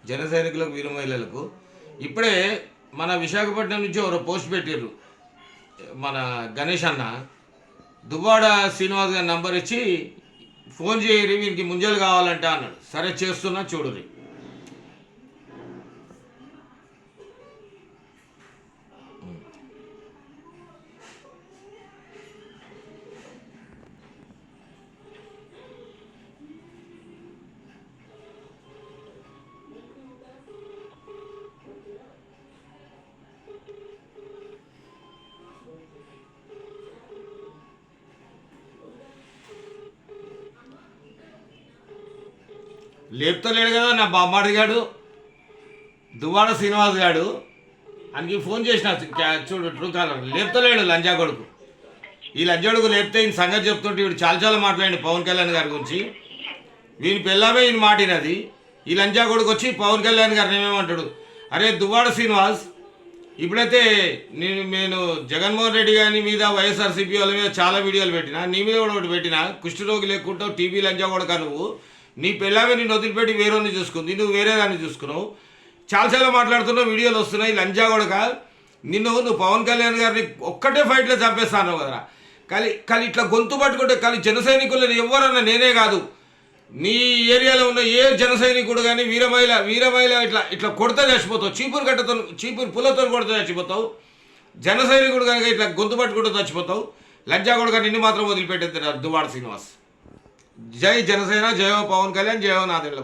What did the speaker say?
జన సైనికులకు వీర మహిళలకు. ఇప్పుడే మన విశాఖపట్నం నుంచి ఎవరో పోస్ట్ పెట్టారు, మన గణేష్ అన్న దువ్వాడ శ్రీనివాస్ గారి నంబర్ ఇచ్చి ఫోన్ చేయరి వీరికి ముంజలు కావాలంటే అన్నాడు. సరే చేస్తున్నా చూడురి. లేపుతలేడు కదా నా బామ్మాడి గాడు దువ్వాడ శ్రీనివాస్ గాడు. ఆయనకి ఫోన్ చేసిన చూడు ట్రూ కాలర్, లేపుతలేడు లంజా కొడుకు. ఈ లంజాడుకు లేపితే ఈయన సంగతి చెప్తుంటే వీడు చాలా మాట్లాడి పవన్ కళ్యాణ్ గారి గురించి. వీని పిల్లమే ఈయన మాటినది. ఈ లంజా కొడుకు వచ్చి పవన్ కళ్యాణ్ గారిని ఏమేమంటాడు, అరే దువ్వాడ శ్రీనివాస్, ఇప్పుడైతే నేను జగన్మోహన్ రెడ్డి గారి మీద వైఎస్ఆర్సీపీ వాళ్ళ మీద చాలా వీడియోలు పెట్టినా, నీ మీద కూడా ఒకటి పెట్టినా, కుష్ఠరోగి లేకుంటావు, టీవీ లంజా కొడుక నువ్వు, నీ పిల్లమే నేను వదిలిపెట్టి వేరేని చూసుకుంది, నువ్వు వేరే దాన్ని చూసుకున్నావు, చాలా మాట్లాడుతున్నావు, వీడియోలు వస్తున్నాయి, లంజా కొడుక నువ్వు పవన్ కళ్యాణ్ గారిని ఒక్కటే ఫైట్లో చంపేస్తాను కదరా. కానీ ఇట్లా గొంతు పట్టుకుంటే కానీ జన సైనికులను ఎవరన్నా, నేనే కాదు నీ ఏరియాలో ఉన్న ఏ జన సైనికుడు కానీ వీరమహిళ ఇట్లా కొడితే చచ్చిపోతావు, చీపురు పుల్లతో కొడితే చచ్చిపోతావు. జన సైనికుడు కనుక ఇట్లా గొంతు పట్టుకుంటూ చచ్చిపోతావు. లంజా కొడుక నిన్ను మాత్రం వదిలిపెట్టేది దువ్వాడ శ్రీనివాస్. జై జనసేన, జయో పవన్ కళ్యాణ్, జయో నాదెండ్ల.